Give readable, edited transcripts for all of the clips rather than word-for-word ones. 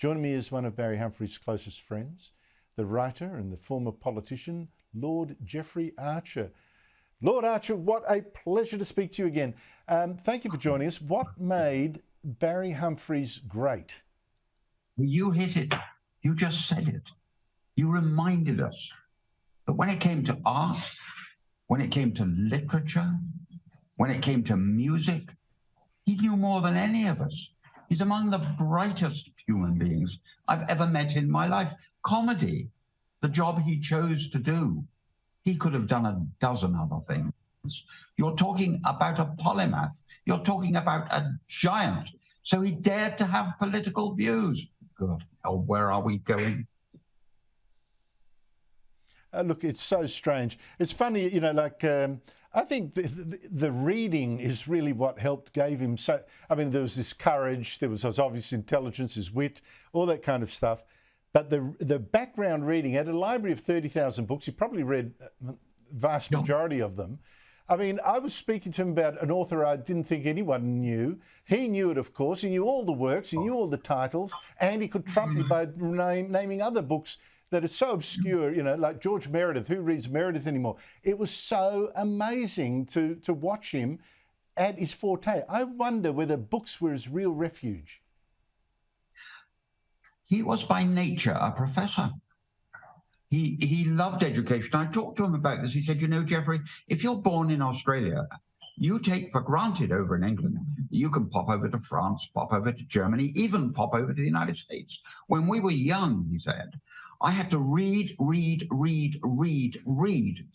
Joining me is one of Barry Humphries' closest friends, the writer and the former politician, Lord Jeffrey Archer. Lord Archer, what a pleasure to speak to you again. Thank you for joining us. What made Barry Humphries great? You hit it. You just said it. You reminded us that when it came to art, when it came to literature, when it came to music, he knew more than any of us. He's among the brightest human beings I've ever met in my life. Comedy, the job he chose to do, he could have done a dozen other things. You're talking about a polymath. You're talking about a giant. So he dared to have political views. God, where are we going? Look, it's so strange. It's funny, you know, like, I think the reading is really what gave him so, I mean, there was this courage, there was his obvious intelligence, his wit, all that kind of stuff. But the background reading, at a library of 30,000 books, he probably read the vast majority of them. I mean, I was speaking to him about an author I didn't think anyone knew. He knew it, of course. He knew all the works, he knew all the titles, and he could trump me by naming other books that are so obscure, you know, like George Meredith. Who reads Meredith anymore? It was so amazing to watch him at his forte. I wonder whether books were his real refuge. He was by nature a professor. He loved education. I talked to him about this. He said, you know, Jeffrey, if you're born in Australia, you take for granted over in England, you can pop over to France, pop over to Germany, even pop over to the United States. When we were young, he said, I had to read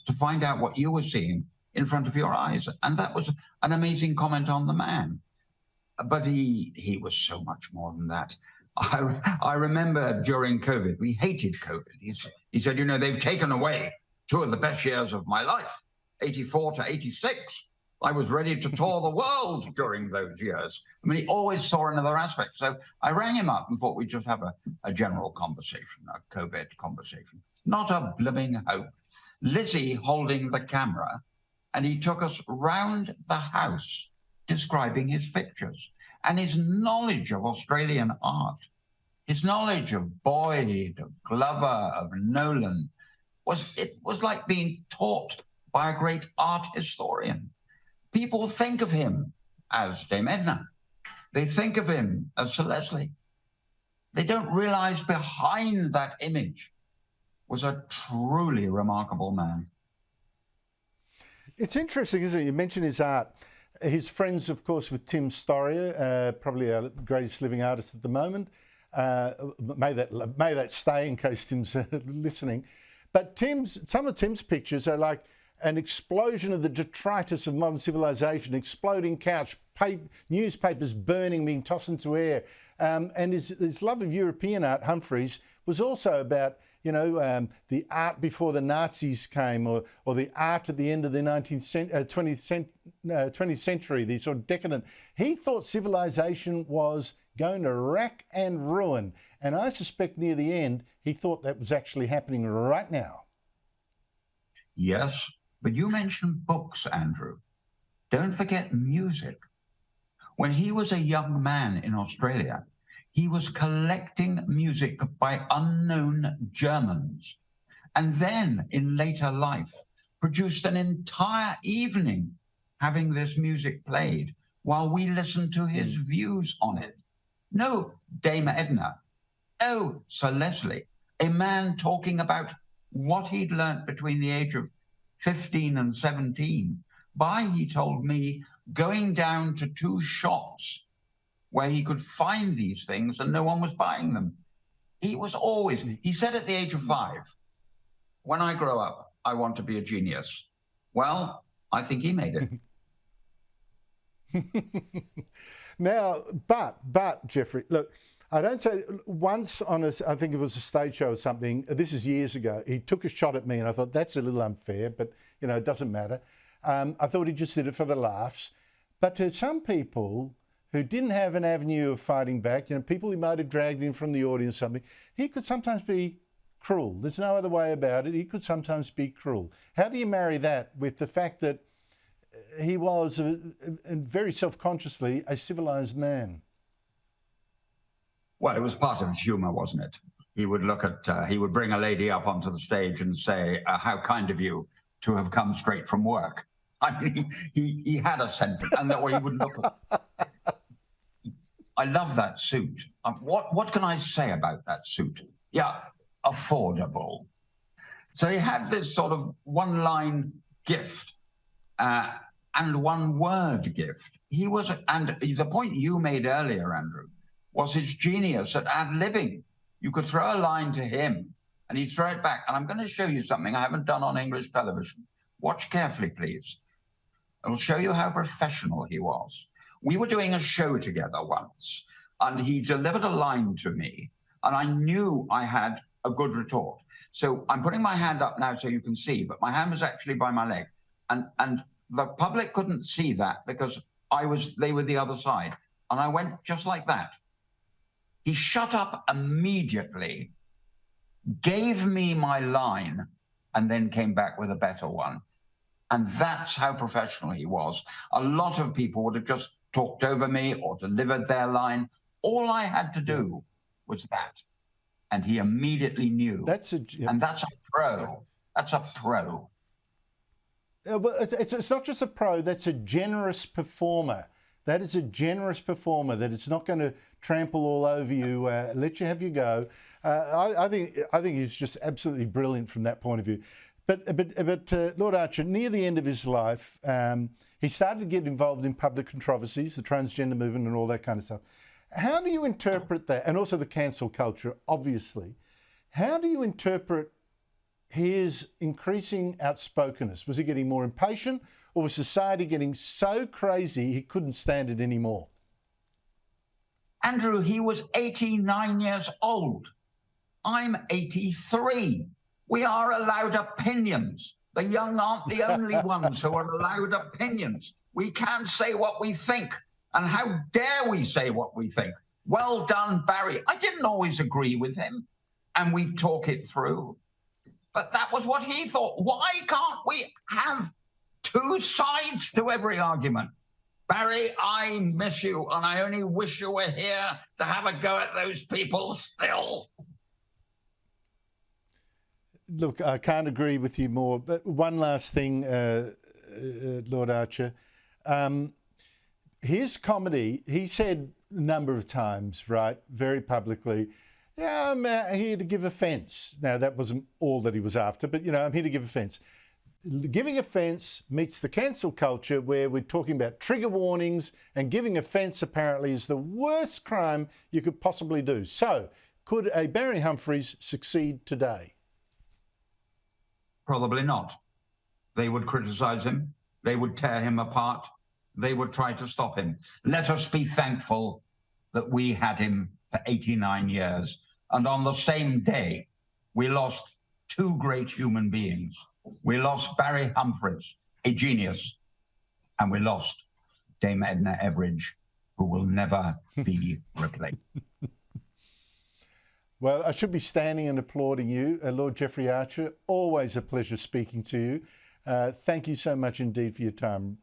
to find out what you were seeing in front of your eyes. And that was an amazing comment on the man. But he was so much more than that. I remember during COVID, we hated COVID. He said, you know, they've taken away two of the best years of my life, 84 to 86. I was ready to tour the world during those years. I mean, he always saw another aspect. So I rang him up and thought we'd just have a general conversation, a COVID conversation. Not a blimming hope. Lizzie holding the camera, and he took us round the house describing his pictures and his knowledge of Australian art. His knowledge of Boyd, of Glover, of Nolan, it was like being taught by a great art historian. People think of him as Dame Edna. They think of him as Sir Leslie. They don't realize behind that image was a truly remarkable man. It's interesting, isn't it? You mentioned his art. His friends, of course, with Tim Storia, probably our greatest living artist at the moment. May that stay in case Tim's listening. But some of Tim's pictures are like an explosion of the detritus of modern civilization, exploding couch, newspapers burning, being tossed into air. And his love of European art, Humphries, was also about, you know, the art before the Nazis came, or the art at the end of the 20th century, the sort of decadent. He thought civilization was going to rack and ruin. And I suspect near the end, he thought that was actually happening right now. Yes, but you mentioned books, Andrew. Don't forget music. When he was a young man in Australia, he was collecting music by unknown Germans, and then in later life produced an entire evening having this music played while we listened to his views on it. No Dame Edna, no Sir Leslie, a man talking about what he'd learnt between the age of 15 and 17 by, he told me, going down to two shops where he could find these things and no one was buying them. He was always, he said at the age of 5, when I grow up, I want to be a genius. Well, I think he made it. Now, but Jeffrey, look, I don't say once on I think it was a stage show or something, this is years ago, he took a shot at me and I thought that's a little unfair, but you know, it doesn't matter. I thought he just did it for the laughs. But to some people who didn't have an avenue of fighting back, you know, people he might have dragged in from the audience or something, he could sometimes be cruel. There's no other way about it. He could sometimes be cruel. How do you marry that with the fact that he was, very self-consciously, a civilized man? Well, it was part of his humour, wasn't it? He would look at, he would bring a lady up onto the stage and say, how kind of you to have come straight from work. I mean, he had a sentence, and that way he would look at. I love that suit. What can I say about that suit? Yeah, affordable. So he had this sort of one-line gift and one-word gift. He was, and the point you made earlier, Andrew, was his genius at ad-libbing. You could throw a line to him, and he'd throw it back. And I'm going to show you something I haven't done on English television. Watch carefully, please. It'll show you how professional he was. We were doing a show together once, and he delivered a line to me, and I knew I had a good retort. So I'm putting my hand up now so you can see, but my hand was actually by my leg. And the public couldn't see that because they were the other side. And I went just like that. He shut up immediately, gave me my line, and then came back with a better one. And that's how professional he was. A lot of people would have just talked over me or delivered their line. All I had to do was that. And he immediately knew. And that's a pro. That's a pro. Well, it's not just a pro, that's a generous performer. That is a generous performer, that it's not going to trample all over you, let you have your go. I think he's just absolutely brilliant from that point of view. But Lord Archer, near the end of his life, he started to get involved in public controversies, the transgender movement and all that kind of stuff. How do you interpret that? And also the cancel culture, obviously. How do you interpret his increasing outspokenness? Was he getting more impatient, or was society getting so crazy he couldn't stand it anymore? Andrew, he was 89 years old. I'm 83. We are allowed opinions. The young aren't the only ones who are allowed opinions. We can't say what we think. And how dare we say what we think? Well done, Barry. I didn't always agree with him, and we talk it through. But that was what he thought. Why can't we have two sides to every argument? Barry, I miss you, and I only wish you were here to have a go at those people still. Look, I can't agree with you more. But one last thing, Lord Archer. His comedy, he said a number of times, right, very publicly, yeah, I'm here to give offence. Now, that wasn't all that he was after, but, you know, I'm here to give offence. Giving offence meets the cancel culture, where we're talking about trigger warnings, and giving offence apparently is the worst crime you could possibly do. So, could a Barry Humphries succeed today? Probably not. They would criticise him. They would tear him apart. They would try to stop him. Let us be thankful that we had him for 89 years. And on the same day, we lost two great human beings. We lost Barry Humphries, a genius, and we lost Dame Edna Everage, who will never be replaced. Well, I should be standing and applauding you, Lord Jeffrey Archer. Always a pleasure speaking to you. Thank you so much indeed for your time.